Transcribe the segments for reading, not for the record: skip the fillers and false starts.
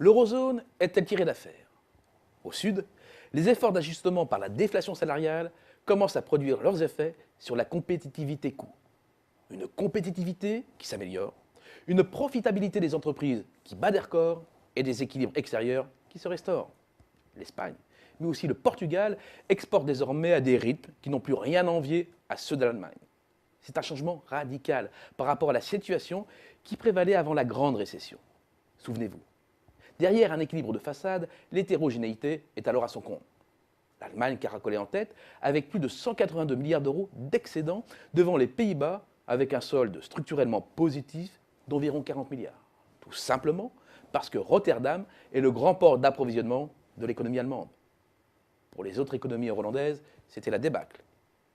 L'eurozone est-elle tirée d'affaire? Au Sud, les efforts d'ajustement par la déflation salariale commencent à produire leurs effets sur la compétitivité coût. Une compétitivité qui s'améliore, une profitabilité des entreprises qui bat des records et des équilibres extérieurs qui se restaurent. L'Espagne, mais aussi le Portugal, exportent désormais à des rythmes qui n'ont plus rien à envier à ceux de l'Allemagne. C'est un changement radical par rapport à la situation qui prévalait avant la grande récession. Souvenez-vous, derrière un équilibre de façade, l'hétérogénéité est alors à son compte. L'Allemagne caracolait en tête avec plus de 182 milliards d'euros d'excédent devant les Pays-Bas avec un solde structurellement positif d'environ 40 milliards. Tout simplement parce que Rotterdam est le grand port d'approvisionnement de l'économie allemande. Pour les autres économies hollandaises, c'était la débâcle.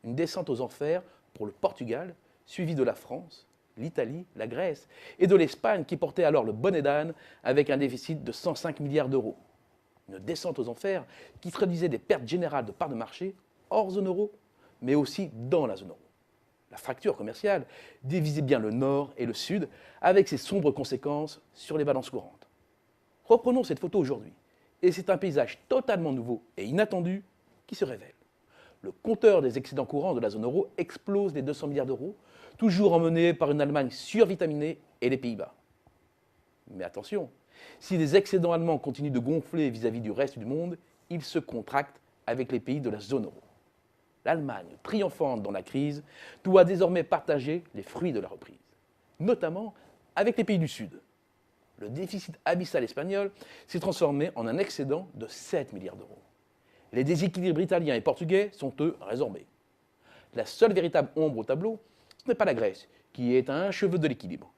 Une descente aux enfers pour le Portugal, suivi de la France, l'Italie, la Grèce et de l'Espagne qui portait alors le bonnet d'âne avec un déficit de 105 milliards d'euros. Une descente aux enfers qui traduisait des pertes générales de parts de marché hors zone euro, mais aussi dans la zone euro. La fracture commerciale divisait bien le nord et le sud avec ses sombres conséquences sur les balances courantes. Reprenons cette photo aujourd'hui et c'est un paysage totalement nouveau et inattendu qui se révèle. Le compteur des excédents courants de la zone euro explose les 200 milliards d'euros, toujours emmené par une Allemagne survitaminée et les Pays-Bas. Mais attention, si les excédents allemands continuent de gonfler vis-à-vis du reste du monde, ils se contractent avec les pays de la zone euro. L'Allemagne, triomphante dans la crise, doit désormais partager les fruits de la reprise, notamment avec les pays du Sud. Le déficit abyssal espagnol s'est transformé en un excédent de 7 milliards d'euros. Les déséquilibres italiens et portugais sont, eux, résorbés. La seule véritable ombre au tableau, ce n'est pas la Grèce, qui est à un cheveu de l'équilibre.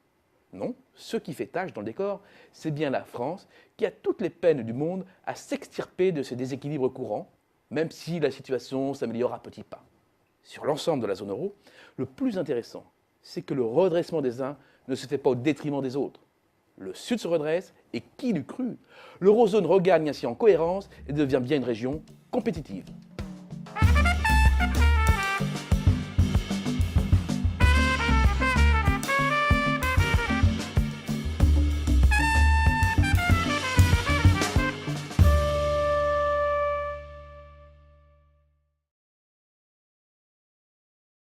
Non, ce qui fait tache dans le décor, c'est bien la France qui a toutes les peines du monde à s'extirper de ces déséquilibres courants, même si la situation s'améliore à petits pas. Sur l'ensemble de la zone euro, le plus intéressant, c'est que le redressement des uns ne se fait pas au détriment des autres. Le Sud se redresse, et qui l'eût cru? L'eurozone regagne ainsi en cohérence et devient bien une région compétitive.